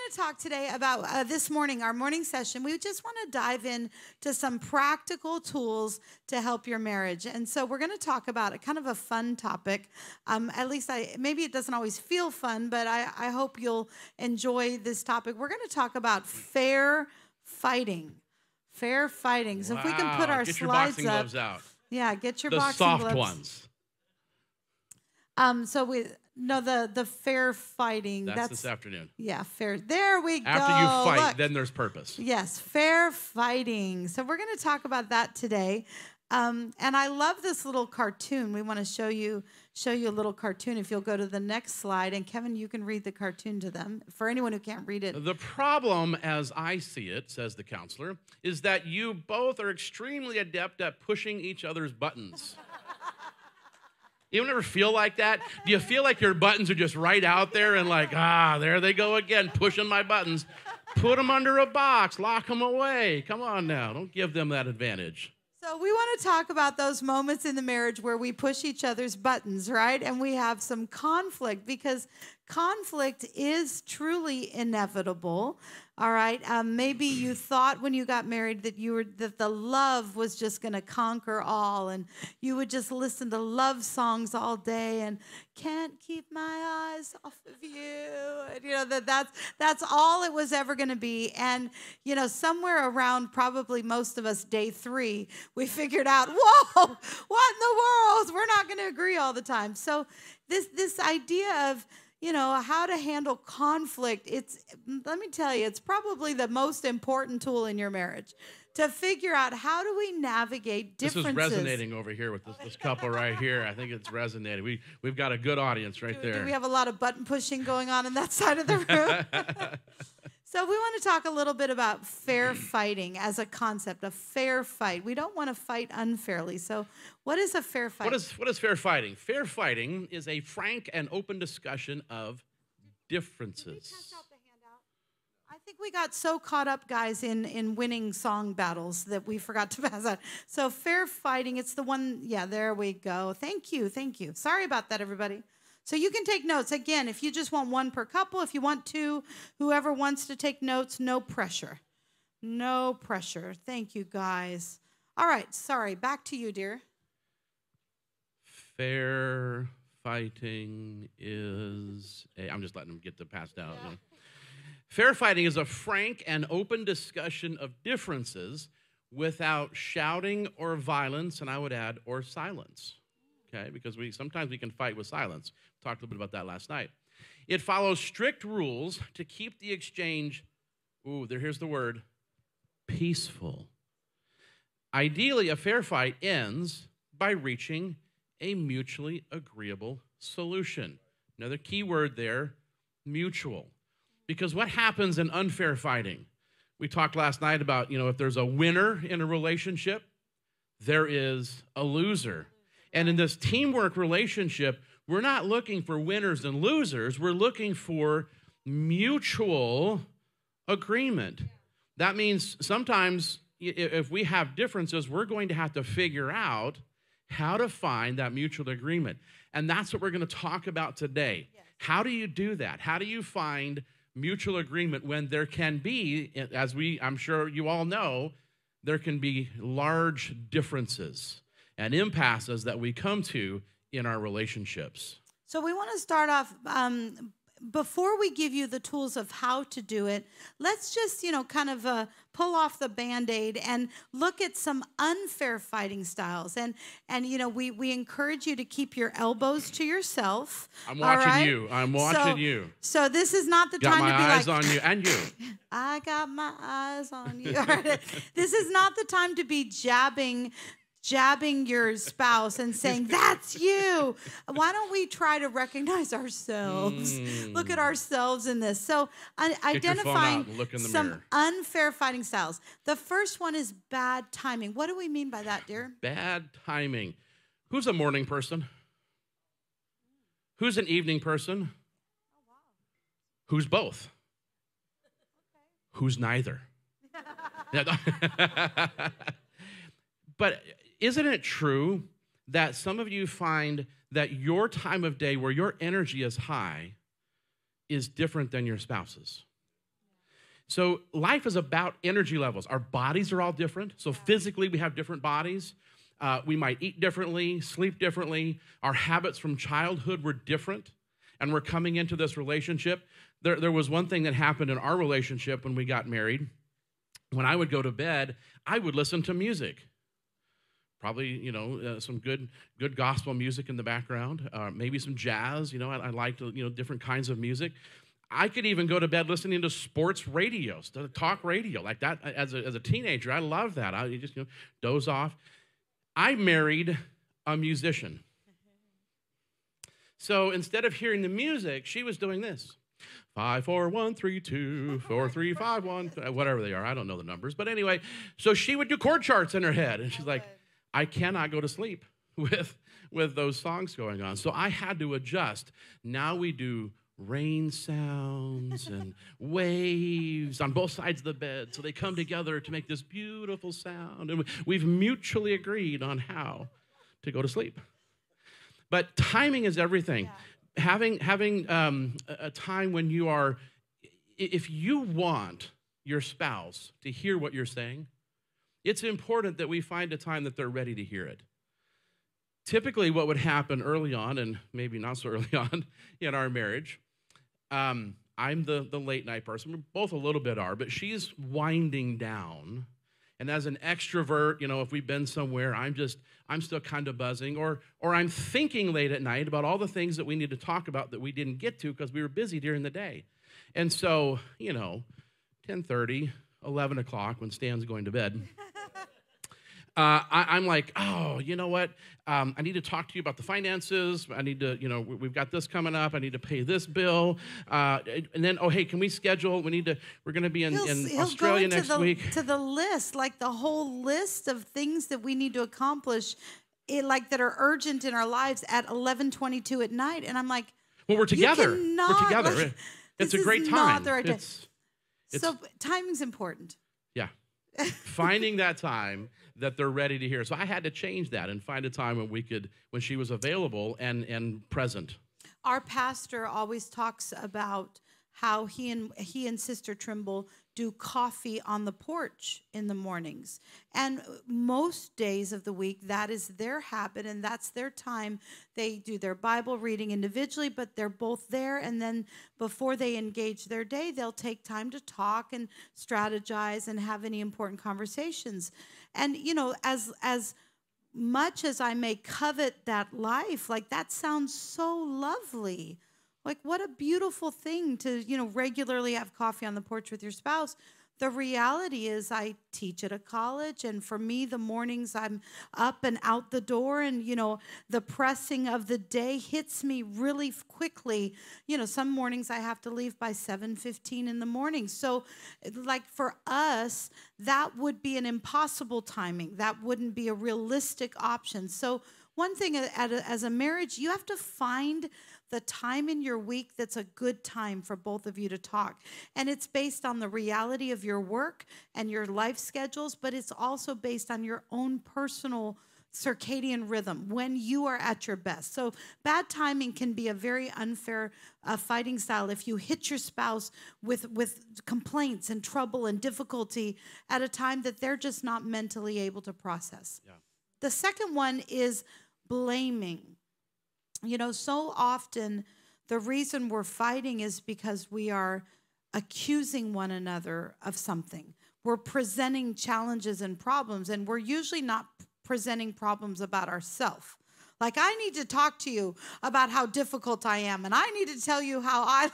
going to talk today about this morning, our morning session. We just want to dive in to some practical tools to help your marriage. And so we're going to talk about a kind of a fun topic. At least maybe it doesn't always feel fun, but I hope you'll enjoy this topic. We're going to talk about fair fighting. Fair fighting. So if we can put our get slides your boxing up. gloves out. Yeah, get your the boxing soft gloves. ones. The fair fighting. That's this afternoon. Yeah, fair. There we go. After you fight, Look. then there's purpose. Yes, fair fighting. So we're going to talk about that today. And I love this little cartoon. We want to show you a little cartoon. If you'll go to the next slide, and Kevin, you can read the cartoon to them for anyone who can't read it. The problem, as I see it, says the counselor, is that you both are extremely adept at pushing each other's buttons. You ever feel like that? Do you feel like your buttons are just right out there and like, there they go again, pushing my buttons. Put them under a box, lock them away. Come on now, don't give them that advantage. So we want to talk about those moments in the marriage where we push each other's buttons, right? And we have some conflict, because conflict is truly inevitable. All right. Maybe you thought when you got married that the love was just going to conquer all, and you would just listen to love songs all day and can't keep my eyes off of you. And, that's all it was ever going to be. And somewhere around probably most of us day 3, we figured out, whoa, what in the world? We're not going to agree all the time. So this idea of how to handle conflict, let me tell you, it's probably the most important tool in your marriage, to figure out how do we navigate differences. This is resonating over here with this couple right here. I think it's resonating. We've got a good audience right there. Do we have a lot of button pushing going on that side of the room? So we want to talk a little bit about fair fighting as a concept, a fair fight. We don't want to fight unfairly. So what is a fair fight? What is fair fighting? Fair fighting is a frank and open discussion of differences. Did we pass out the handout? I think we got so caught up, guys, in winning song battles that we forgot to pass out. So fair fighting, it's the one, there we go. Thank you. Sorry about that, everybody. So you can take notes. Again, if you just want one per couple, if you want 2, whoever wants to take notes, no pressure. No pressure. Thank you, guys. All right, sorry. Back to you, dear. Fair fighting is I'm just letting them get the passed out. Yeah. Fair fighting is a frank and open discussion of differences without shouting or violence, and I would add, or silence. Okay, because sometimes we can fight with silence. Talked a little bit about that last night. It follows strict rules to keep the exchange, here's the word, peaceful. Ideally, a fair fight ends by reaching a mutually agreeable solution. Another key word there, mutual. Because what happens in unfair fighting? We talked last night about, if there's a winner in a relationship, there is a loser. And in this teamwork relationship, we're not looking for winners and losers. We're looking for mutual agreement. That means sometimes if we have differences, we're going to have to figure out how to find that mutual agreement. And that's what we're going to talk about today. Yes. How do you do that? How do you find mutual agreement when there can be, I'm sure you all know, there can be large differences and impasses that we come to in our relationships. So we want to start off, before we give you the tools of how to do it, let's just, kind of pull off the Band-Aid and look at some unfair fighting styles. And we encourage you to keep your elbows to yourself. I'm watching you. I'm watching you. So this is not the time to be like... Got my eyes on you and you. I got my eyes on you. All right. This is not the time to be jabbing your spouse and saying, that's you. Why don't we try to recognize ourselves? Look at ourselves in this. So identifying some unfair fighting styles. The first one is bad timing. What do we mean by that, dear? Bad timing. Who's a morning person? Who's an evening person? Oh, wow. Who's both? Okay. Who's neither? But isn't it true that some of you find that your time of day where your energy is high is different than your spouse's? So life is about energy levels. Our bodies are all different. So physically, we have different bodies. We might eat differently, sleep differently. Our habits from childhood were different, and we're coming into this relationship. There was one thing that happened in our relationship when we got married. When I would go to bed, I would listen to music. Probably, some good gospel music in the background, maybe some jazz. I liked, different kinds of music. I could even go to bed listening to sports radio, to talk radio like that. As a teenager, I loved that. I just, doze off. I married a musician. So instead of hearing the music, she was doing this. 5, 4, 1, 3, 2, 4, 3, 5, 1, whatever they are. I don't know the numbers. But anyway, so she would do chord charts in her head. And she's like, I cannot go to sleep with those songs going on. So I had to adjust. Now we do rain sounds and waves on both sides of the bed. So they come together to make this beautiful sound. And we've mutually agreed on how to go to sleep. But timing is everything. Yeah. Having a time when you are, if you want your spouse to hear what you're saying, it's important that we find a time that they're ready to hear it. Typically, what would happen early on, and maybe not so early on in our marriage, I'm the late night person. We both a little bit are, but she's winding down. And as an extrovert, if we've been somewhere, I'm still kind of buzzing, or I'm thinking late at night about all the things that we need to talk about that we didn't get to because we were busy during the day. And so, 10:30, 11 o'clock when Stan's going to bed, I'm like, oh, you know what? I need to talk to you about the finances. I need to, we've got this coming up. I need to pay this bill. And then, oh, hey, can we schedule? We're going to be in Australia next week. To the list, like the whole list of things that we need to accomplish, that are urgent in our lives at 11:22 at night. And I'm like, well, we're together. We're together. It's a great time. So timing's important. Yeah. Finding that time that they're ready to hear. So I had to change that and find a time when she was available and present. Our pastor always talks about how he and Sister Trimble do coffee on the porch in the mornings. And most days of the week, that is their habit and that's their time. They do their Bible reading individually, but they're both there. And then before they engage their day, they'll take time to talk and strategize and have any important conversations. And, as much as I may covet that life, that sounds so lovely. What a beautiful thing to, regularly have coffee on the porch with your spouse. The reality is I teach at a college, and for me, the mornings I'm up and out the door, and, the pressing of the day hits me really quickly. Some mornings I have to leave by 7:15 in the morning. So, for us, that would be an impossible timing. That wouldn't be a realistic option. So one thing as a marriage, you have to find the time in your week that's a good time for both of you to talk. And it's based on the reality of your work and your life schedules, but it's also based on your own personal circadian rhythm when you are at your best. So bad timing can be a very unfair fighting style if you hit your spouse with complaints and trouble and difficulty at a time that they're just not mentally able to process. Yeah. The second one is blaming. So often the reason we're fighting is because we are accusing one another of something. We're presenting challenges and problems, and we're usually not presenting problems about ourselves. I need to talk to you about how difficult I am, and I need to tell you how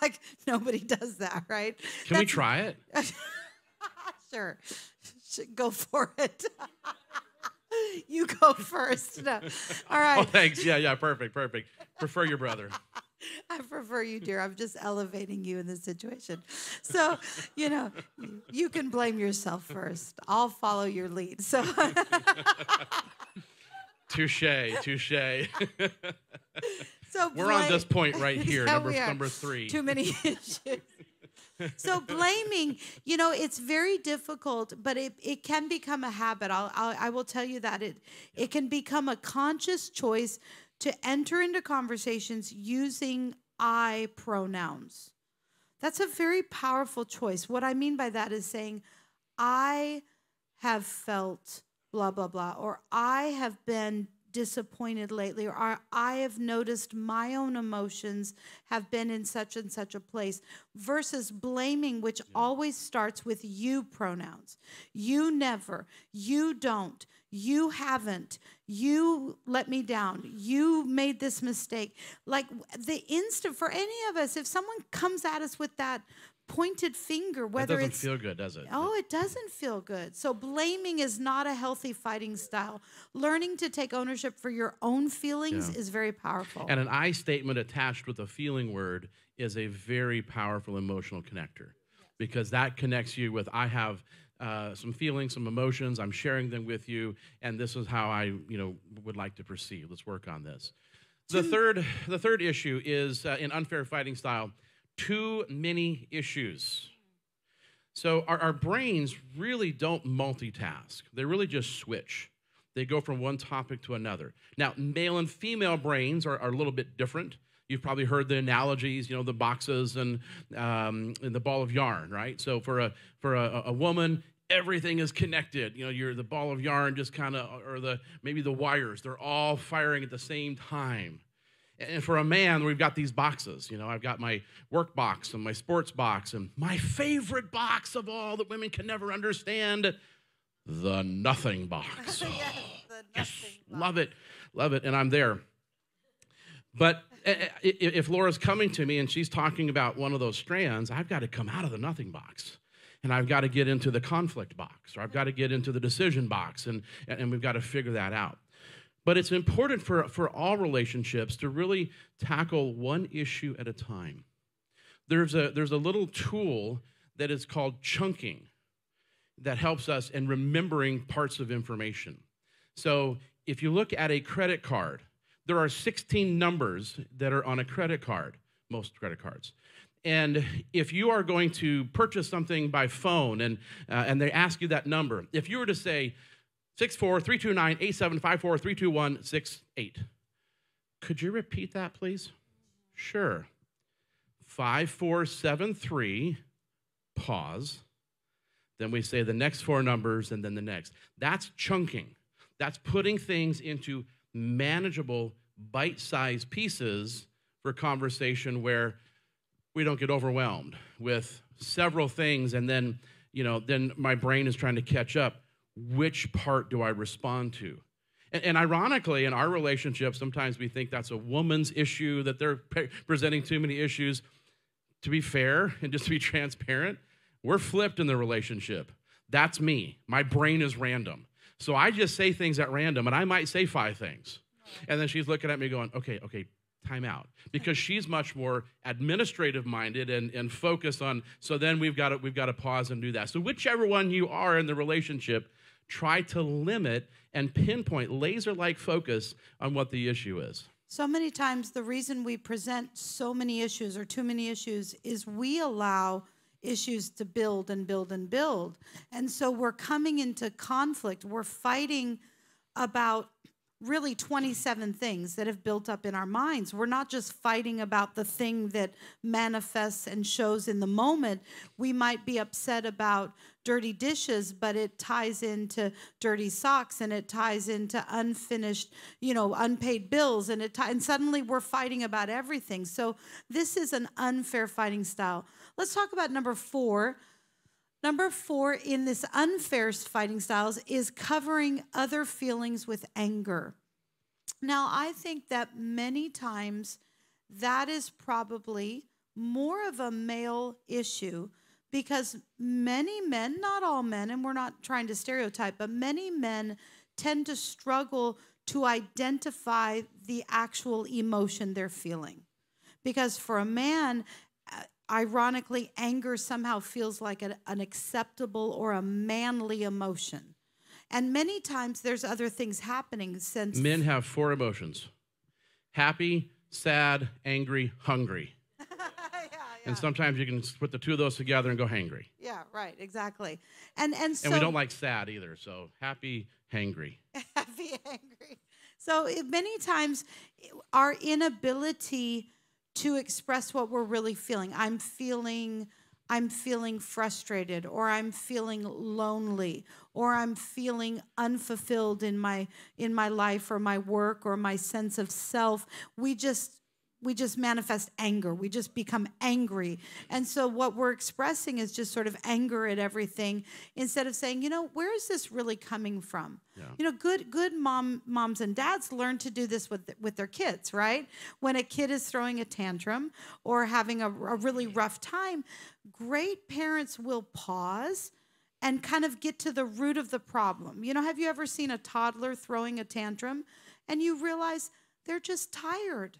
nobody does that, right? Can we try it? Sure. Go for it. You go first. No. All right. Oh, thanks. Yeah, perfect. Prefer your brother. I prefer you, dear. I'm just elevating you in this situation. So, you can blame yourself first. I'll follow your lead. So, touche. So we're on this point right here, yeah, number 3. Too many issues. So blaming, it's very difficult, but it can become a habit. I will tell you that it can become a conscious choice to enter into conversations using I pronouns. That's a very powerful choice. What I mean by that is saying, I have felt blah, blah, blah, or I have been disappointed lately, or I have noticed my own emotions have been in such and such a place, versus blaming, which always starts with you pronouns. You never, you don't, you haven't, you let me down, you made this mistake. Like the instant for any of us, if someone comes at us with that pointed finger, whether it doesn't feel good, does it? Oh, it doesn't feel good. So blaming is not a healthy fighting style. Learning to take ownership for your own feelings is very powerful. And an I statement attached with a feeling word is a very powerful emotional connector, because that connects you with, I have some feelings, some emotions, I'm sharing them with you, and this is how I would like to proceed. Let's work on this. The third issue is in unfair fighting style, too many issues. So our brains really don't multitask. They really just switch. They go from one topic to another. Now, male and female brains are a little bit different. You've probably heard the analogies, the boxes and the ball of yarn, right? So for a woman, everything is connected. You're the ball of yarn just kind of, or maybe the wires, they're all firing at the same time. And for a man, we've got these boxes. I've got my work box and my sports box, and my favorite box of all that women can never understand, the nothing box. Yes, the nothing box. Love it, and I'm there. But if Laura's coming to me and she's talking about one of those strands, I've got to come out of the nothing box, and I've got to get into the conflict box, or I've got to get into the decision box, and we've got to figure that out. But it's important for all relationships to really tackle one issue at a time. There's a little tool that is called chunking that helps us in remembering parts of information. So if you look at a credit card, there are 16 numbers that are on a credit card, most credit cards. And if you are going to purchase something by phone and they ask you that number, if you were to say 6432987543216 could you repeat that, please? Sure. 5473, pause. Then we say the next four numbers and then the next. That's chunking. That's putting things into manageable, bite-sized pieces for conversation where we don't get overwhelmed with several things, and then, then my brain is trying to catch up. Which part do I respond to? And ironically, in our relationship, sometimes we think that's a woman's issue, that they're presenting too many issues. To be fair and just to be transparent, we're flipped in the relationship. That's me. My brain is random. So I just say things at random, and I might say 5 things. And then she's looking at me going, okay, time out. Because she's much more administrative-minded and focused on, so then we've got to pause and do that. So whichever one you are in the relationship, try to limit and pinpoint laser-like focus on what the issue is. So many times the reason we present so many issues or too many issues is we allow issues to build and build and build. And so we're coming into conflict. We're fighting about really 27 things that have built up in our minds. We're not just fighting about the thing that manifests and shows in the moment. We might be upset about dirty dishes, but it ties into dirty socks, and it ties into unfinished, unpaid bills, and suddenly we're fighting about everything. So this is an unfair fighting style. Let's talk about number 4. Number 4 in this unfair fighting styles is covering other feelings with anger. Now, I think that many times that is probably more of a male issue, because many men, not all men, and we're not trying to stereotype, but many men tend to struggle to identify the actual emotion they're feeling. Because for a man, ironically, anger somehow feels like an acceptable or a manly emotion. And many times there's other things happening since... Men have 4 emotions: happy, sad, angry, hungry. Yeah. And sometimes you can put the 2 of those together and go hangry. Yeah, right, exactly. And so... And we don't like sad either, so happy, hangry. Happy, angry. So many times our inability to express what we're really feeling. I'm feeling frustrated, or I'm feeling lonely, or I'm feeling unfulfilled in my life or my work or my sense of self. We just manifest anger. We just become angry. And so what we're expressing is just sort of anger at everything, instead of saying, where is this really coming from? Yeah. Good moms and dads learn to do this with their kids, right? When a kid is throwing a tantrum or having a really rough time, great parents will pause and kind of get to the root of the problem. Have you ever seen a toddler throwing a tantrum and you realize they're just tired?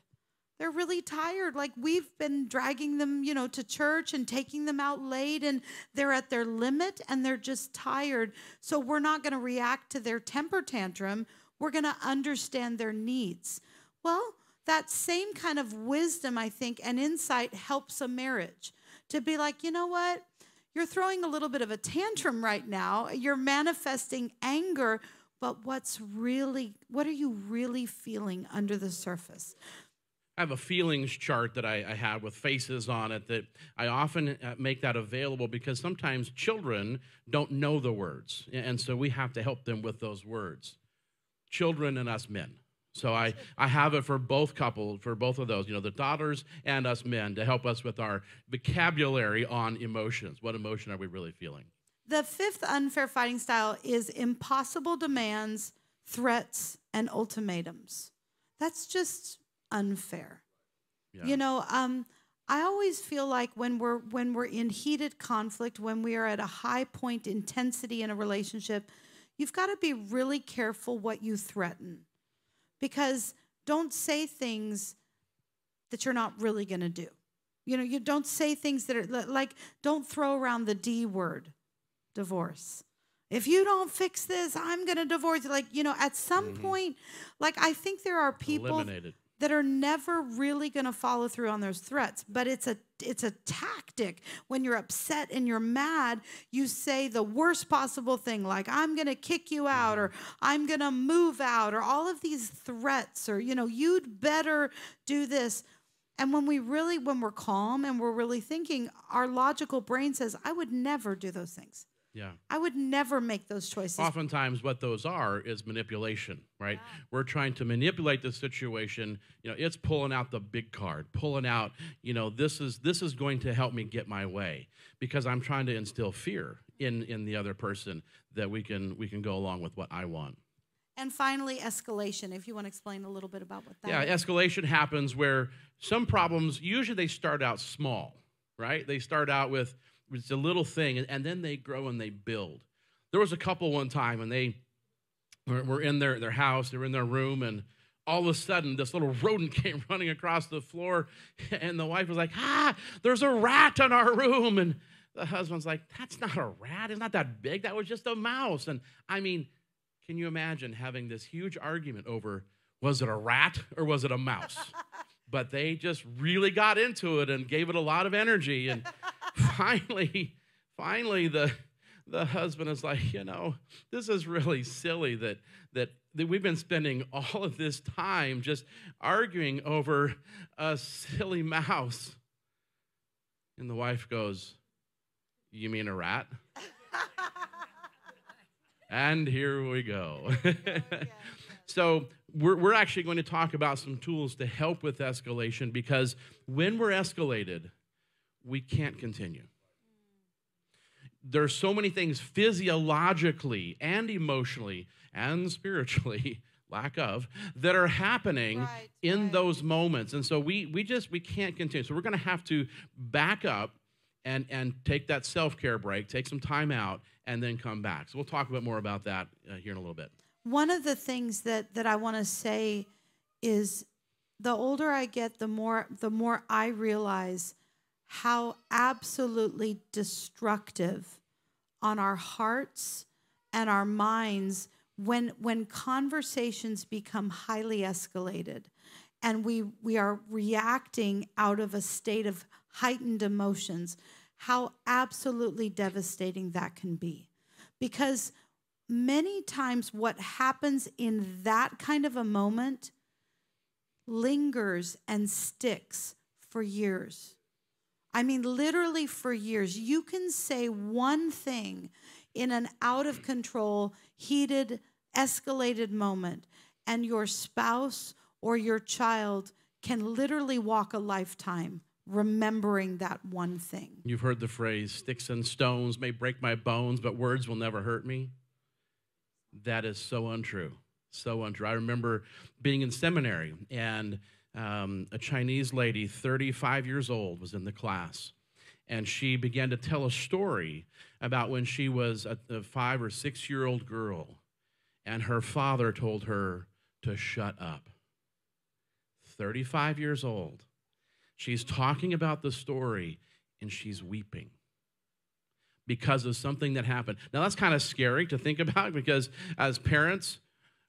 They're really tired. Like, we've been dragging them, to church and taking them out late, and they're at their limit and they're just tired. So we're not going to react to their temper tantrum. We're going to understand their needs. Well, that same kind of wisdom, I think, and insight helps a marriage to be like, you know what? You're throwing a little bit of a tantrum right now. You're manifesting anger, but what are you really feeling under the surface? I have a feelings chart that I have with faces on it that I often make that available, because sometimes children don't know the words. And so we have to help them with those words. Children and us men. So I have it for both couples, for both of those, the daughters and us men, to help us with our vocabulary on emotions. What emotion are we really feeling? The fifth unfair fighting style is impossible demands, threats, and ultimatums. That's just unfair. Yeah. I always feel like when we're in heated conflict, when we are at a high point intensity in a relationship, you've got to be really careful what you threaten, because don't say things that you're not really going to do. You don't say things that are like, don't throw around the D word, divorce. If you don't fix this, I'm going to divorce you. Like, at some point, like, I think there are people that are never really going to follow through on those threats. But it's a tactic. When you're upset and you're mad, you say the worst possible thing, like, I'm going to kick you out, or I'm going to move out, or all of these threats, or, you'd better do this. And when we're calm and we're really thinking, our logical brain says, I would never do those things. Yeah. I would never make those choices. Oftentimes what those are is manipulation, right? Yeah. We're trying to manipulate the situation. It's pulling out the big card, pulling out, this is going to help me get my way, because I'm trying to instill fear in the other person that we can go along with what I want. And finally, escalation, if you want to explain a little bit about what that is. Escalation happens where some problems, usually they start out small, right? They start out with it's a little thing, and then they grow and they build. There was a couple one time, and they were in their house, they were in their room, and all of a sudden, this little rodent came running across the floor, and the wife was like, there's a rat in our room. And the husband's like, that's not a rat. It's not that big. That was just a mouse. And I mean, can you imagine having this huge argument over, was it a rat or was it a mouse? But they just really got into it and gave it a lot of energy. And finally, the husband is like, this is really silly that we've been spending all of this time just arguing over a silly mouse. And the wife goes, you mean a rat? And here we go. So we're actually going to talk about some tools to help with escalation, because when we're escalated, we can't continue. There's so many things physiologically and emotionally and spiritually, lack of, that are happening in those moments. And so we can't continue. So we're going to have to back up and take that self-care break, take some time out, and then come back. So we'll talk a bit more about that here in a little bit. One of the things that I want to say is, the older I get, the more I realize how absolutely destructive on our hearts and our minds when conversations become highly escalated and we are reacting out of a state of heightened emotions, how absolutely devastating that can be. Because many times what happens in that kind of a moment lingers and sticks for years. I mean, literally for years. You can say one thing in an out of control, heated, escalated moment, and your spouse or your child can literally walk a lifetime remembering that one thing. You've heard the phrase, sticks and stones may break my bones, but words will never hurt me. That is so untrue, so untrue. I remember being in seminary, and a Chinese lady, 35 years old, was in the class, and she began to tell a story about when she was a 5 or 6 year old girl, and her father told her to shut up. 35 years old. She's talking about the story, and she's weeping because of something that happened. Now, that's kind of scary to think about, because as parents,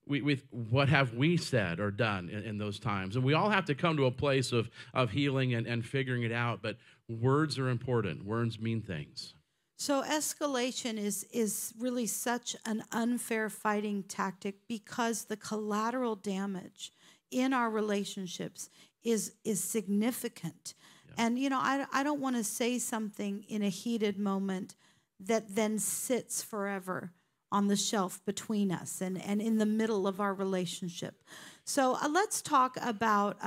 what have we said or done in those times? And we all have to come to a place of healing and figuring it out, but words are important. Words mean things. So escalation is really such an unfair fighting tactic, because the collateral damage in our relationships is significant. Yeah. And, you know, I don't want to say something in a heated moment that then sits forever on the shelf between us and in the middle of our relationship. So let's talk about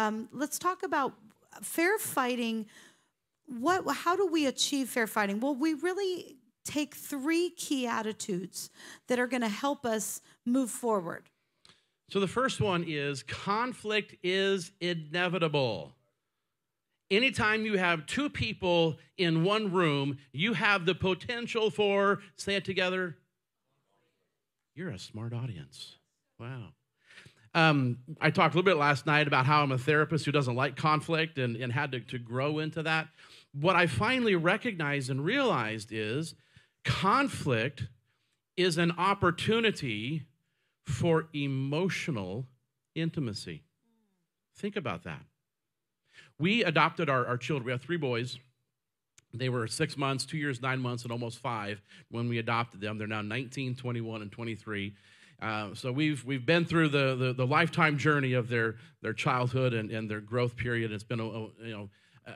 fair fighting. How do we achieve fair fighting? Well, we really take 3 key attitudes that are going to help us move forward. So the first one is conflict is inevitable. Anytime you have 2 people in one room, you have the potential for, say it together, you're a smart audience. Wow. I talked a little bit last night about how I'm a therapist who doesn't like conflict and had to grow into that. What I finally recognized and realized is conflict is an opportunity for emotional intimacy. Think about that. We adopted our children. We have 3 boys. They were 6 months, 2 years, 9 months, and almost 5 when we adopted them. They're now 19, 21, and 23. So we've been through the lifetime journey of their childhood and their growth period. It's been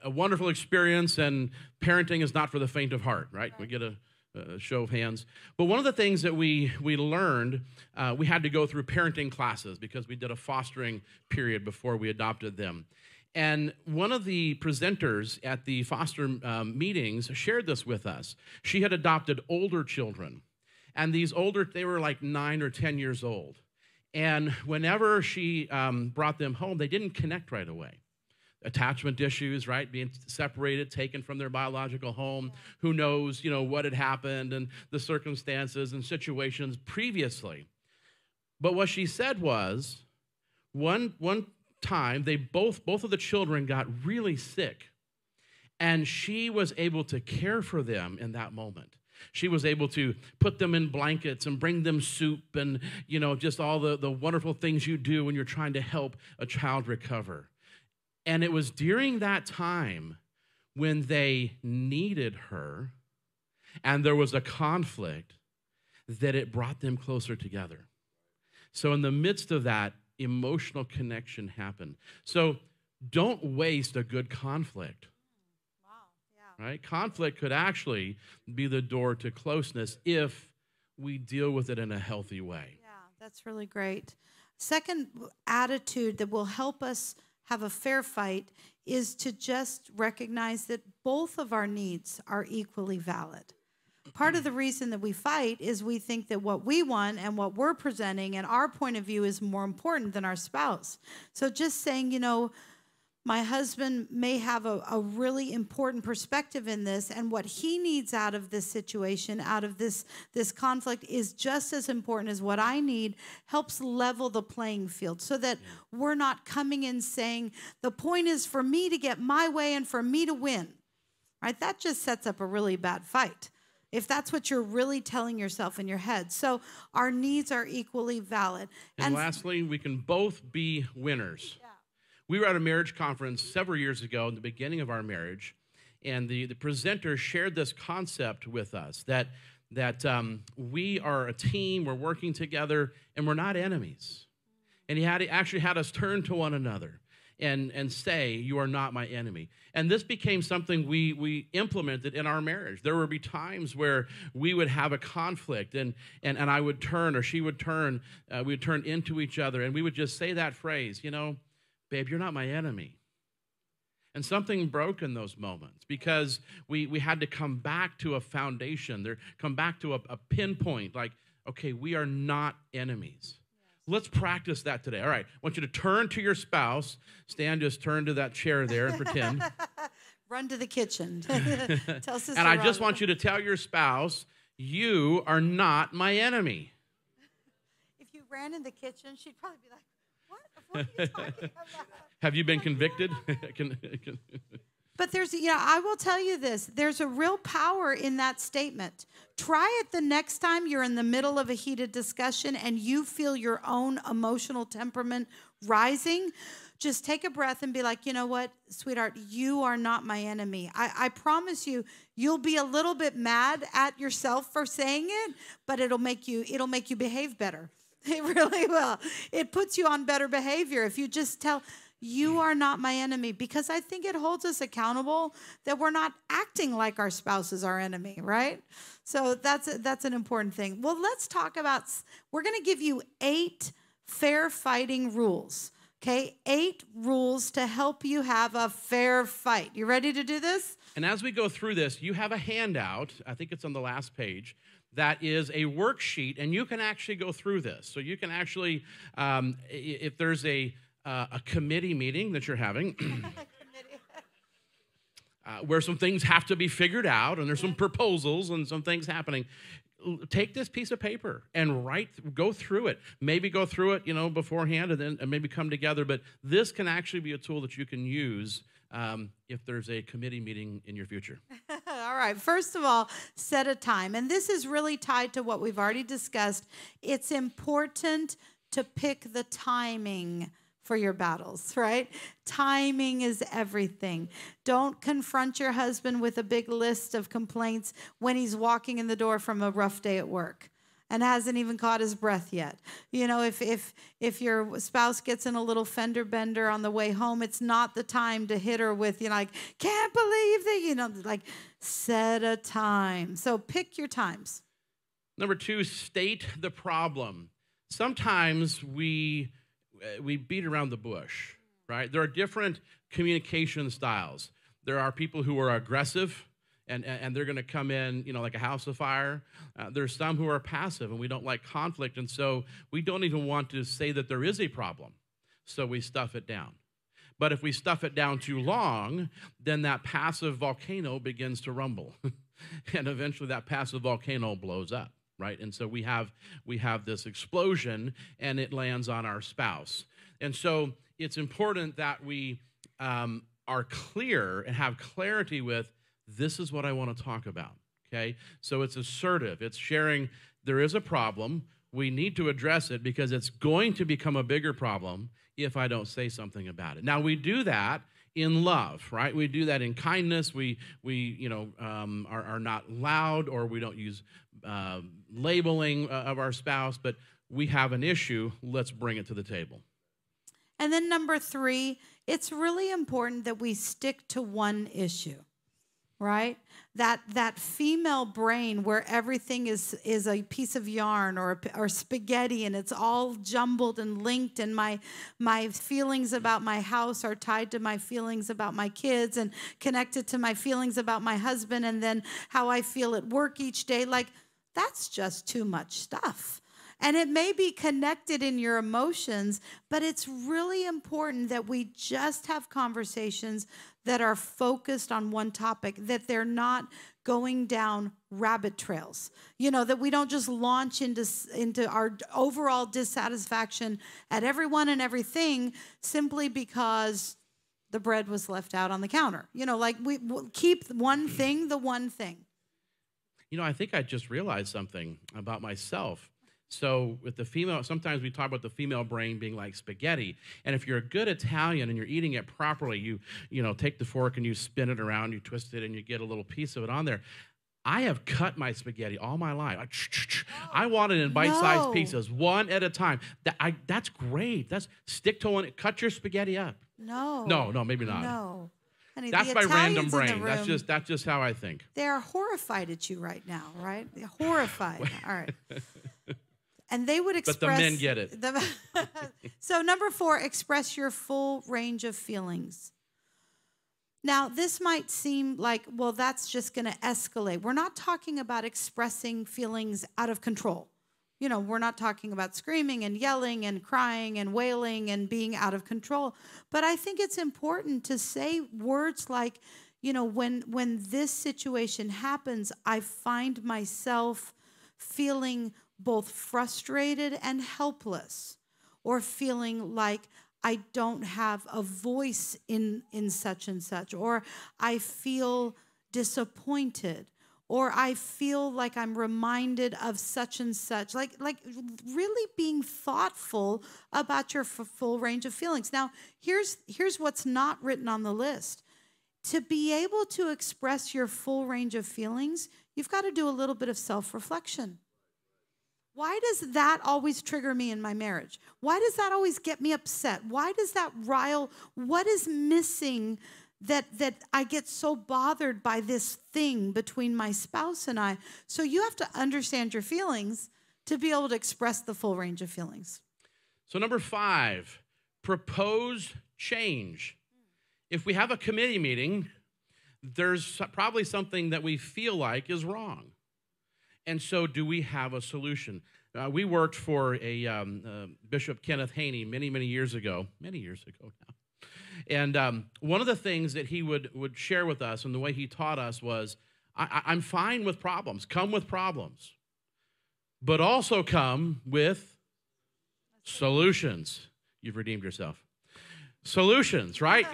a wonderful experience, and parenting is not for the faint of heart, right? We get a show of hands. But one of the things that we learned, we had to go through parenting classes because we did a fostering period before we adopted them. And one of the presenters at the foster meetings shared this with us. She had adopted older children, and they were like 9 or 10 years old. And whenever she brought them home, they didn't connect right away. Attachment issues, right? Being separated, taken from their biological home. Who knows, what had happened and the circumstances and situations previously. But what she said was, one time, both of the children got really sick, and she was able to care for them in that moment. She was able to put them in blankets and bring them soup and, just all the wonderful things you do when you're trying to help a child recover. And it was during that time when they needed her and there was a conflict that it brought them closer together. So in the midst of that, emotional connection happened. So don't waste a good conflict. Wow, yeah. Right? Conflict could actually be the door to closeness if we deal with it in a healthy way. Yeah, that's really great. Second attitude that will help us have a fair fight is to just recognize that both of our needs are equally valid. Part of the reason that we fight is we think that what we want and what we're presenting and our point of view is more important than our spouse. So just saying, my husband may have a really important perspective in this, and what he needs out of this situation, out of this conflict, is just as important as what I need, helps level the playing field so that we're not coming in saying, the point is for me to get my way and for me to win, right? That just sets up a really bad fight, if that's what you're really telling yourself in your head. So our needs are equally valid. And lastly, we can both be winners. Yeah. We were at a marriage conference several years ago in the beginning of our marriage, and the presenter shared this concept with us that we are a team, we're working together, and we're not enemies. And he actually had us turn to one another and say, you are not my enemy. And this became something we implemented in our marriage. There would be times where we would have a conflict, and I would turn, or she would turn, we would turn into each other, and we would just say that phrase, babe, you're not my enemy. And something broke in those moments because we had to come back to a foundation, come back to a pinpoint, like, okay, we are not enemies. Let's practice that today. All right, I want you to turn to your spouse. Stan, just turn to that chair there and pretend. Run to the kitchen. Tell Sister And I just Robin. want you to tell your spouse, you are not my enemy. If you ran in the kitchen, she'd probably be like, what are you talking about? Have you been convicted? But I will tell you this. There's a real power in that statement. Try it the next time you're in the middle of a heated discussion and you feel your own emotional temperament rising. Just take a breath and be like, you know what, sweetheart, you are not my enemy. I promise you, you'll be a little bit mad at yourself for saying it, but it'll make you behave better. It really will. It puts you on better behavior if you just tell, you are not my enemy, because I think it holds us accountable that we're not acting like our spouse is our enemy, right? So that's an important thing. Well, let's talk about, we're going to give you 8 fair fighting rules, okay? 8 rules to help you have a fair fight. You ready to do this? And as we go through this, you have a handout, I think it's on the last page, that is a worksheet, and you can actually go through this. So you can actually, if there's a committee meeting that you're having, where some things have to be figured out, and there's some proposals and some things happening, take this piece of paper and go through it. Maybe go through it, beforehand, and then maybe come together. But this can actually be a tool that you can use if there's a committee meeting in your future. All right. First of all, set a time. And this is really tied to what we've already discussed. It's important to pick the timing for your battles, right? Timing is everything. Don't confront your husband with a big list of complaints when he's walking in the door from a rough day at work and hasn't even caught his breath yet. If your spouse gets in a little fender bender on the way home, it's not the time to hit her with, can't believe that, set a time. So pick your times. Number 2, state the problem. Sometimes we beat around the bush, right? There are different communication styles. There are people who are aggressive, and they're going to come in, like a house of fire. There's some who are passive, and we don't like conflict, and so we don't even want to say that there is a problem, so we stuff it down. But if we stuff it down too long, then that passive volcano begins to rumble, and eventually that passive volcano blows up, right? And so we have this explosion, and it lands on our spouse. And so it's important that we are clear and have clarity with, this is what I want to talk about, okay? So it's assertive. It's sharing there is a problem. We need to address it because it's going to become a bigger problem if I don't say something about it. Now, we do that in love, right? We do that in kindness. We are not loud, or we don't use labeling of our spouse, but we have an issue. Let's bring it to the table. And then number 3, it's really important that we stick to one issue. Right? That female brain where everything is a piece of yarn or spaghetti, and it's all jumbled and linked, and my feelings about my house are tied to my feelings about my kids and connected to my feelings about my husband, and then how I feel at work each day. That's just too much stuff. And it may be connected in your emotions, but it's really important that we just have conversations that are focused on one topic, that they're not going down rabbit trails. That we don't just launch into our overall dissatisfaction at everyone and everything simply because the bread was left out on the counter. We keep one thing the one thing. I think I just realized something about myself. So with the female, sometimes we talk about the female brain being like spaghetti. And if you're a good Italian and you're eating it properly, you take the fork and you spin it around, you twist it, and you get a little piece of it on there. I have cut my spaghetti all my life. I want it in bite-sized pieces, one at a time. That's great. Stick to one. Cut your spaghetti up. No. No, maybe not. No. Honey, That's the my random Italians in the brain. room, That's just how I think. they are horrified at you right now, right? They're horrified. All right. And they would express. But the men get it. So number 4, express your full range of feelings. Now, this might seem like, well, that's just going to escalate. We're not talking about expressing feelings out of control. You know, we're not talking about screaming and yelling and crying and wailing and being out of control. But I think it's important to say words like, you know, when this situation happens, I find myself feeling both frustrated and helpless, or feeling like I don't have a voice in such and such, or I feel disappointed, or I feel like I'm reminded of such and such, like really being thoughtful about your full range of feelings. Now, here's what's not written on the list. To be able to express your full range of feelings, you've got to do a little bit of self-reflection. Why does that always trigger me in my marriage? Why does that always get me upset? Why does that rile? What is missing that I get so bothered by this thing between my spouse and I? So you have to understand your feelings to be able to express the full range of feelings. So number 5, propose change. If we have a committee meeting, there's probably something that we feel like is wrong. And so do we have a solution? We worked for a Bishop Kenneth Haney many years ago now. And one of the things that he would share with us, and the way he taught us, was, I'm fine with problems. Come with problems. But also come with solutions. You've redeemed yourself. Solutions, right?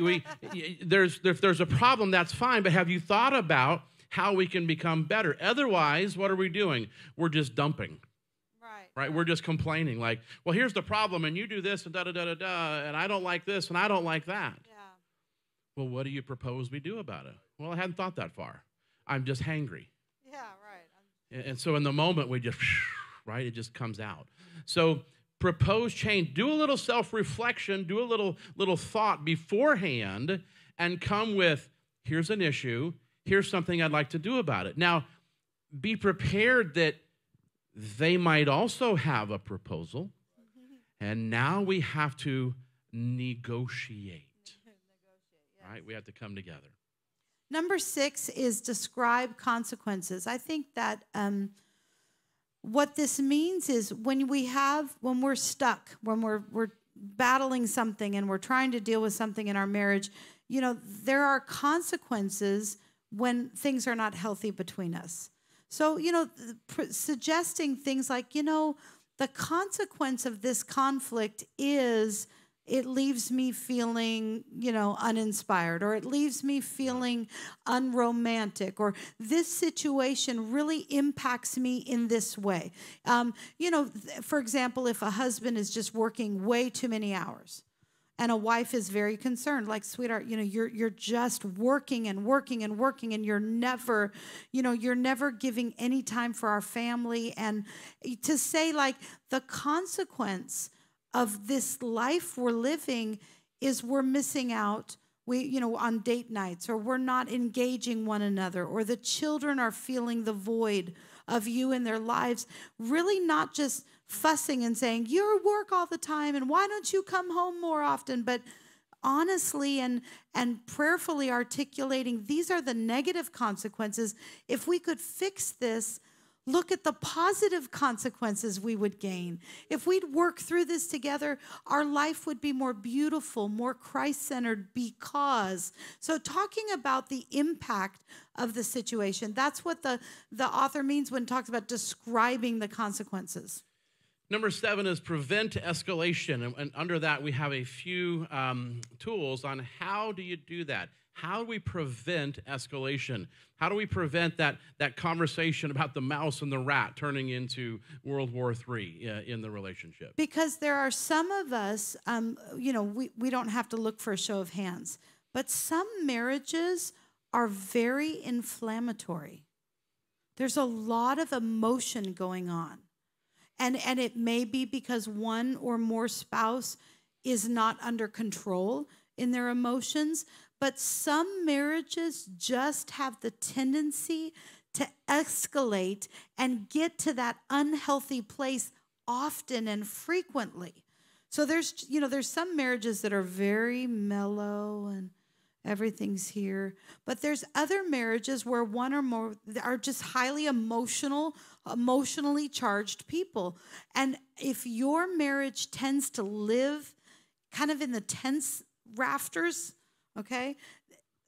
If there's a problem, that's fine, but have you thought about how we can become better? Otherwise, what are we doing? We're just dumping. Right? We're just complaining, like, well, here's the problem, and you do this, and da-da-da-da-da, and I don't like this, and I don't like that. Yeah. Well, what do you propose we do about it? Well, I hadn't thought that far. I'm just hangry. Yeah, right. And so in the moment, we just, right, it just comes out. So propose change. Do a little self-reflection. Do a little thought beforehand, and come with, here's an issue. Here's something I'd like to do about it. Now, be prepared that they might also have a proposal, and now we have to negotiate. Right? We have to come together. Number 6 is describe consequences. I think that what this means is when we're stuck, when we're battling something and we're trying to deal with something in our marriage, you know, there are consequences when things are not healthy between us. So, you know, suggesting things like, you know, the consequence of this conflict is it leaves me feeling, you know, uninspired, or it leaves me feeling unromantic, or this situation really impacts me in this way. You know, for example, if a husband is just working way too many hours, and a wife is very concerned, like, sweetheart, you know, you're just working and working and working, and you're never giving any time for our family. And to say, like, the consequence of this life we're living is we're missing out, on date nights, or we're not engaging one another, or the children are feeling the void of you in their lives. Really not just fussing and saying, you're at work all the time, and why don't you come home more often? But honestly and prayerfully articulating, these are the negative consequences. If we could fix this, look at the positive consequences we would gain. If we'd work through this together, our life would be more beautiful, more Christ-centered, because. So talking about the impact of the situation, that's what the author means when he talks about describing the consequences. Number 7 is prevent escalation. And under that, we have a few tools on how do you do that? How do we prevent escalation? How do we prevent that conversation about the mouse and the rat turning into World War III in the relationship? Because there are some of us, we don't have to look for a show of hands, but some marriages are very inflammatory. There's a lot of emotion going on. And it may be because one or more spouse is not under control. in their emotions, but some marriages just have the tendency to escalate and get to that unhealthy place often and frequently. So there's some marriages that are very mellow and everything's here, but there's other marriages where one or more are just highly emotionally charged people. And if your marriage tends to live kind of in the tense rafters, okay,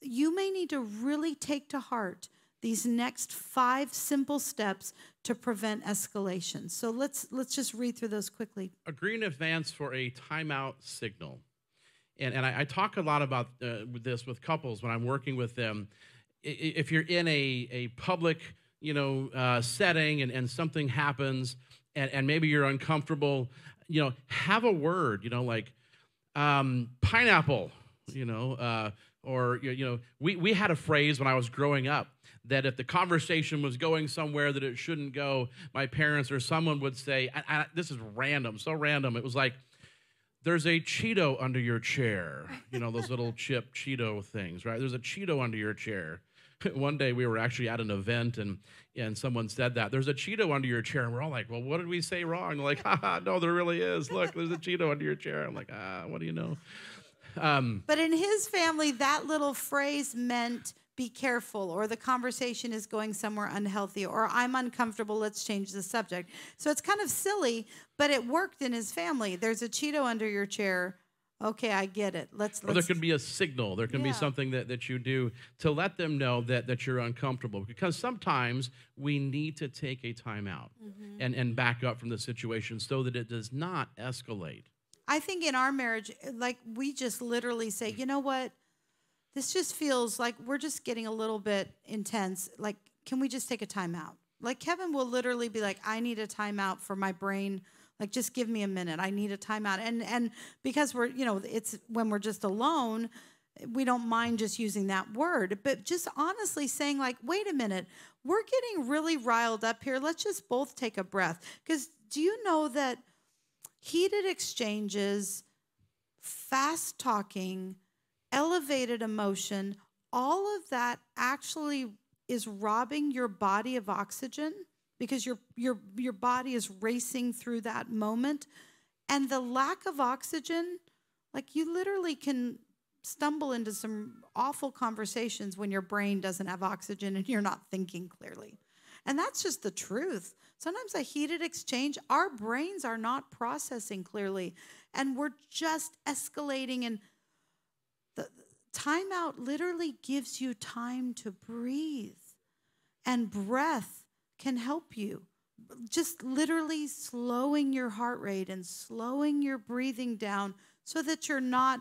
you may need to really take to heart these next 5 simple steps to prevent escalation. So let's just read through those quickly. Agree in advance for a timeout signal. And I talk a lot about this with couples when I'm working with them. If you're in a public, setting and something happens and maybe you're uncomfortable, have a word, like pineapple, or, we had a phrase when I was growing up that if the conversation was going somewhere that it shouldn't go, my parents or someone would say, this is random, so random. It was like, there's a Cheeto under your chair. Those little chip Cheeto things, right? There's a Cheeto under your chair. One day we were actually at an event and someone said that. There's a Cheeto under your chair. And we're all like, well, what did we say wrong? They're like, no, there really is. Look, there's a Cheeto under your chair. I'm like, what do you know? But in his family, that little phrase meant be careful, or the conversation is going somewhere unhealthy, or I'm uncomfortable, let's change the subject. So it's kind of silly, but it worked in his family. There's a Cheeto under your chair. Okay, I get it. Or there can be a signal. There can be something that you do to let them know that you're uncomfortable. Because sometimes we need to take a time out and back up from the situation so that it does not escalate. I think in our marriage, like we just literally say, you know what? This just feels like we're just getting a little bit intense. Like, can we just take a time out? Like Kevin will literally be like, I need a time out for my brain. Like, just give me a minute. I need a time out. And because we're, it's when we're just alone, we don't mind just using that word. But just honestly saying like, wait a minute, we're getting really riled up here. Let's just both take a breath. Because do you know that heated exchanges, fast talking, elevated emotion, all of that actually is robbing your body of oxygen because your body is racing through that moment. And the lack of oxygen, like you literally can stumble into some awful conversations when your brain doesn't have oxygen and you're not thinking clearly. And that's just the truth. Sometimes a heated exchange, our brains are not processing clearly, and we're just escalating. And the timeout literally gives you time to breathe, and breath can help you. Just literally slowing your heart rate and slowing your breathing down so that you're not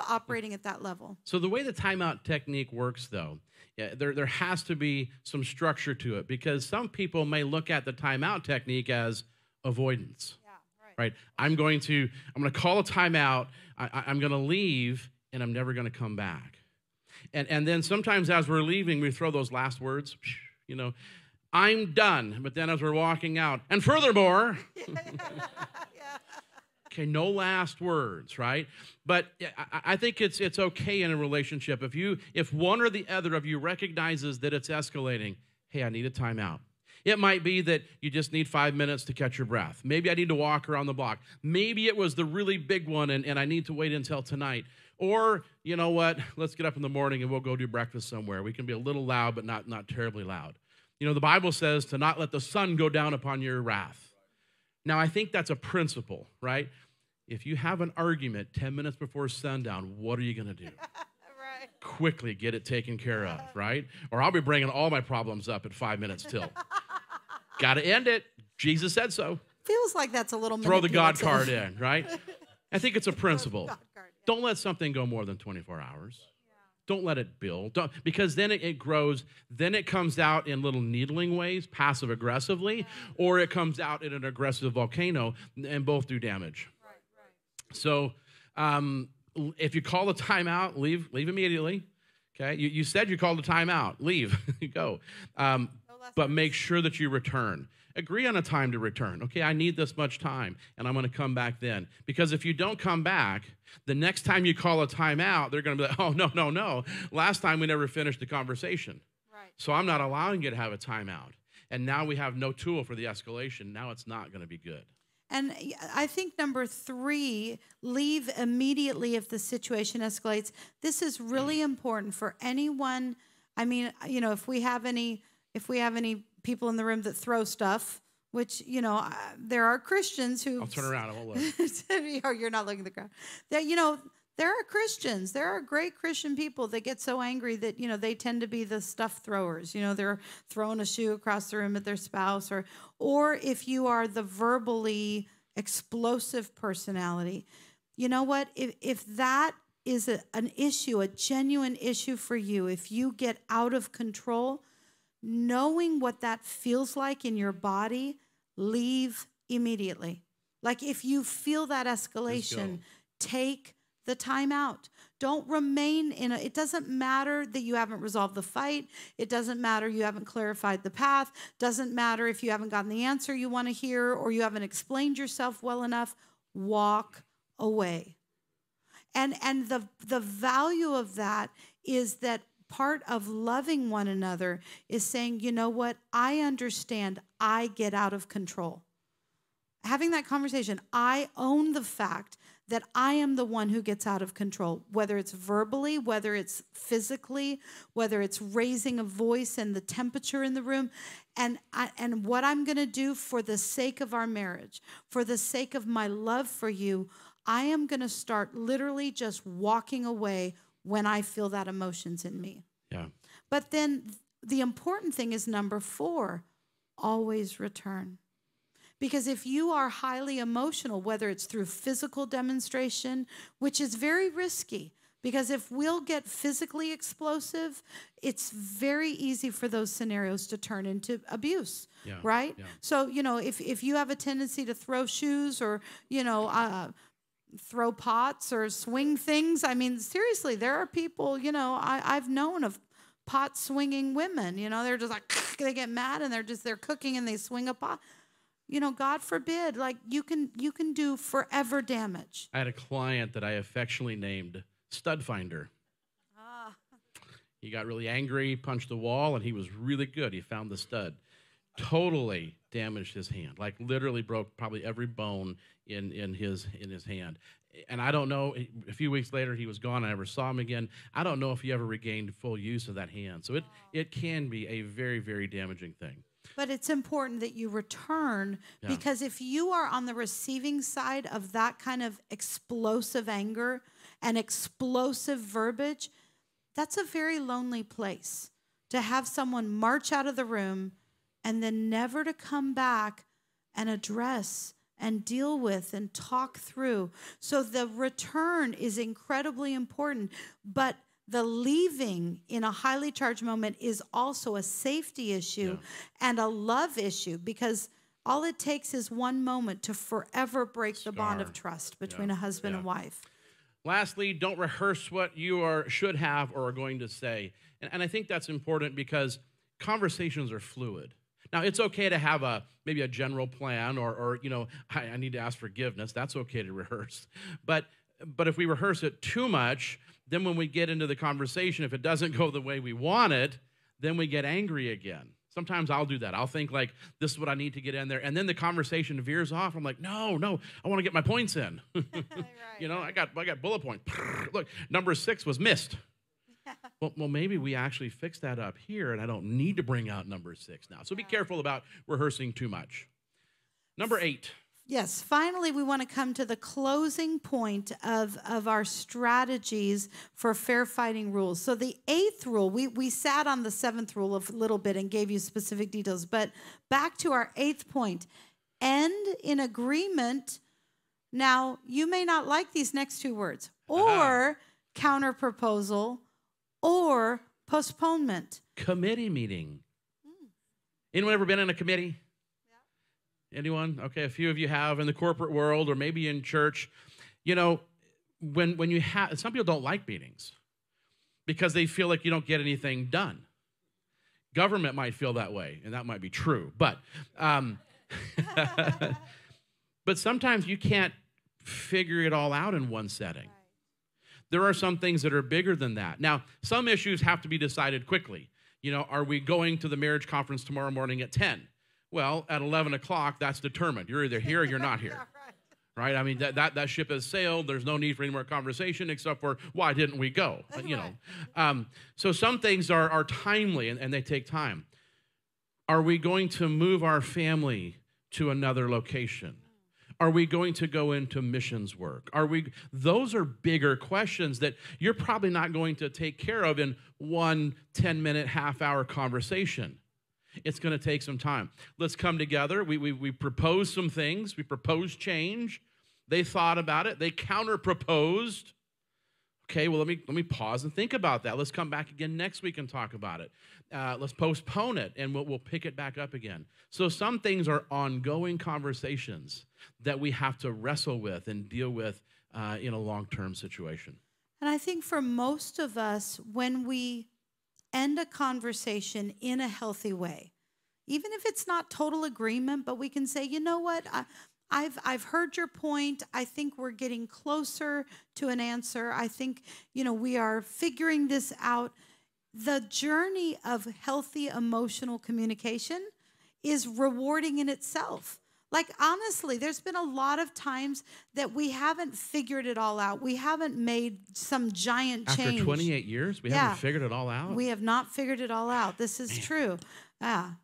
operating at that level. So the way the timeout technique works, though, there has to be some structure to it, because some people may look at the timeout technique as avoidance. Yeah, right. I'm going to call a timeout. I'm going to leave, and I'm never going to come back. And then sometimes as we're leaving, we throw those last words, I'm done. But then as we're walking out, and furthermore, okay, no last words, right? But I think it's okay in a relationship if one or the other of you recognizes that it's escalating. Hey, I need a timeout. It might be that you just need 5 minutes to catch your breath. Maybe I need to walk around the block. Maybe it was the really big one and I need to wait until tonight. Or, you know what, let's get up in the morning and we'll go do breakfast somewhere. We can be a little loud, but not terribly loud. The Bible says to not let the sun go down upon your wrath. Now, I think that's a principle, right? If you have an argument 10 minutes before sundown, what are you going to do? Right. Quickly get it taken care of, right? Or I'll be bringing all my problems up at 5 minutes till. Got to end it. Jesus said so. Feels like that's a little Throw the God card in, right? I think it's a principle. Don't let something go more than 24 hours. Don't let it build. Because then it grows. Then it comes out in little needling ways, passive-aggressively, or it comes out in an aggressive volcano, and both do damage. Right. So if you call a timeout, leave immediately. Okay? You said you called a timeout. Leave. Go. No but make sure that you return. Agree on a time to return. Okay, I need this much time, and I'm going to come back then. Because if you don't come back, the next time you call a timeout, they're going to be like, oh, no. Last time we never finished the conversation. Right. So I'm not allowing you to have a timeout. And now we have no tool for the escalation. Now it's not going to be good. And I think number 3, leave immediately if the situation escalates. This is really important for anyone. I mean, you know, if we have any people in the room that throw stuff, which, you know, there are Christians who... I'll turn around. I won't look. Oh, you're not looking at the crowd. That, you know, there are Christians. There are great Christian people that get so angry that, you know, they tend to be the stuff throwers. You know, they're throwing a shoe across the room at their spouse. Or if you are the verbally explosive personality, you know what? If that is an issue, a genuine issue for you, if you get out of control, knowing what that feels like in your body, leave immediately. Like if you feel that escalation, take the time out. Don't remain it doesn't matter that you haven't resolved the fight. It doesn't matter you haven't clarified the path. Doesn't matter if you haven't gotten the answer you want to hear or you haven't explained yourself well enough. Walk away. And the value of that is that part of loving one another is saying, you know what? I understand I get out of control. Having that conversation, I own the fact that I am the one who gets out of control, whether it's verbally, whether it's physically, whether it's raising a voice and the temperature in the room. And what I'm going to do for the sake of our marriage, for the sake of my love for you, I am going to start literally just walking away when I feel that emotions in me. Yeah. But then the important thing is number 4, always return. Because if you are highly emotional, whether it's through physical demonstration, which is very risky, because if we'll get physically explosive, it's very easy for those scenarios to turn into abuse, right? Yeah. So, you know, if you have a tendency to throw shoes or, you know, throw pots or swing things, I mean, seriously, there are people, you know, I've known of pot swinging women, you know, they're just like, they get mad and they're cooking and they swing a pot. You know, God forbid, like you can do forever damage. I had a client that I affectionately named Stud Finder. He got really angry, punched the wall, and he was really good. He found the stud. Totally damaged his hand, like literally broke probably every bone in his hand. And I don't know, a few weeks later, he was gone. I never saw him again. I don't know if he ever regained full use of that hand. So it can be a very, very damaging thing. But it's important that you return because if you are on the receiving side of that kind of explosive anger and explosive verbiage, that's a very lonely place to have someone march out of the room and then never to come back and address and deal with and talk through. So the return is incredibly important, but the leaving in a highly charged moment is also a safety issue and a love issue because all it takes is one moment to forever break the bond of trust between a husband and wife. Lastly, don't rehearse what you should have or are going to say. And I think that's important because conversations are fluid. Now, it's okay to have maybe a general plan or you know, I need to ask forgiveness. That's okay to rehearse. But if we rehearse it too much, then when we get into the conversation, if it doesn't go the way we want it, then we get angry again. Sometimes I'll do that. I'll think like, this is what I need to get in there. And then the conversation veers off. I'm like, no, I want to get my points in. You know, I got bullet points. Look, number 6 was missed. Well, maybe we actually fix that up here, and I don't need to bring out number 6 now. So be careful about rehearsing too much. Number 8. Yes, finally, we want to come to the closing point of our strategies for fair fighting rules. So the 8th rule, we sat on the 7th rule a little bit and gave you specific details, but back to our 8th point, end in agreement. Now, you may not like these next 2 words, or counter-proposal, or postponement. Committee meeting. Anyone ever been in a committee? Anyone? Okay, a few of you have in the corporate world or maybe in church. You know, when you have, some people don't like meetings because they feel like you don't get anything done. Government might feel that way, and that might be true. But, but sometimes you can't figure it all out in one setting. There are some things that are bigger than that. Now, some issues have to be decided quickly. You know, are we going to the marriage conference tomorrow morning at 10? Well, at 11 o'clock, that's determined. You're either here or you're not here. Right? I mean, that ship has sailed. There's no need for any more conversation except for, why didn't we go? You know. So some things are timely, and they take time. Are we going to move our family to another location? Are we going to go into missions work? Those are bigger questions that you're probably not going to take care of in one 10-minute, half-hour conversation. It's going to take some time. Let's come together. We propose some things. We propose change. They thought about it. They counter-proposed. Okay, well, let me pause and think about that. Let's come back again next week and talk about it. Let's postpone it, and we'll pick it back up again. So some things are ongoing conversations that we have to wrestle with and deal with in a long-term situation. And I think for most of us, when we end a conversation in a healthy way, even if it's not total agreement, but we can say, you know what, I've heard your point. I think we're getting closer to an answer. I think, we are figuring this out. The journey of healthy emotional communication is rewarding in itself. Like, honestly, there's been a lot of times that we haven't figured it all out. We haven't made some giant change. After 28 years, we haven't figured it all out? We have not figured it all out. This is true.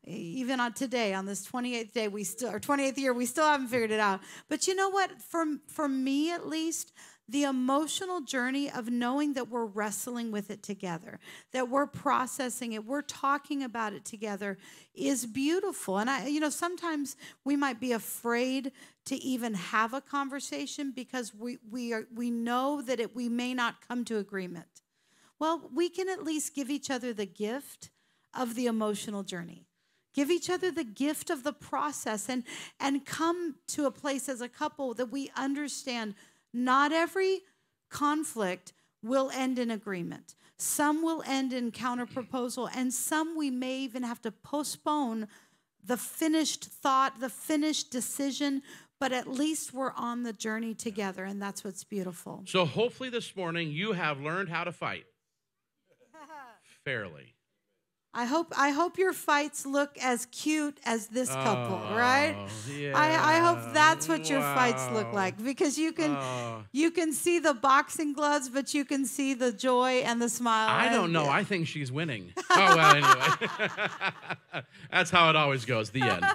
Even on today, on this 28th day, 28th year, we still haven't figured it out. But you know what? For me, at least, the emotional journey of knowing that we're wrestling with it together, that we're processing it, we're talking about it together is beautiful. And sometimes we might be afraid to even have a conversation because we know that we may not come to agreement. Well, we can at least give each other the gift of the emotional journey. Give each other the gift of the process and come to a place as a couple that we understand not every conflict will end in agreement. Some will end in counterproposal, and some we may even have to postpone the finished thought, the finished decision, but at least we're on the journey together, and that's what's beautiful. So hopefully this morning you have learned how to fight fairly. I hope your fights look as cute as this couple, right? Yeah. I hope that's what your fights look like, because you can see the boxing gloves, but you can see the joy and the smile. I don't know. I think she's winning. Oh, well, anyway. That's how it always goes, the end.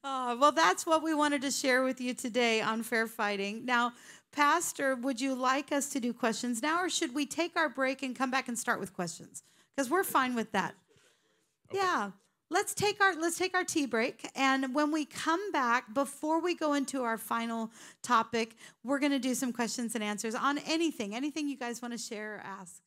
Well, that's what we wanted to share with you today on Fair Fighting. Now, Pastor, would you like us to do questions now, or should we take our break and come back and start with questions? Because we're fine with that. Okay. Yeah. Let's take our tea break. And when we come back, before we go into our final topic, we're going to do some questions and answers on anything you guys want to share or ask.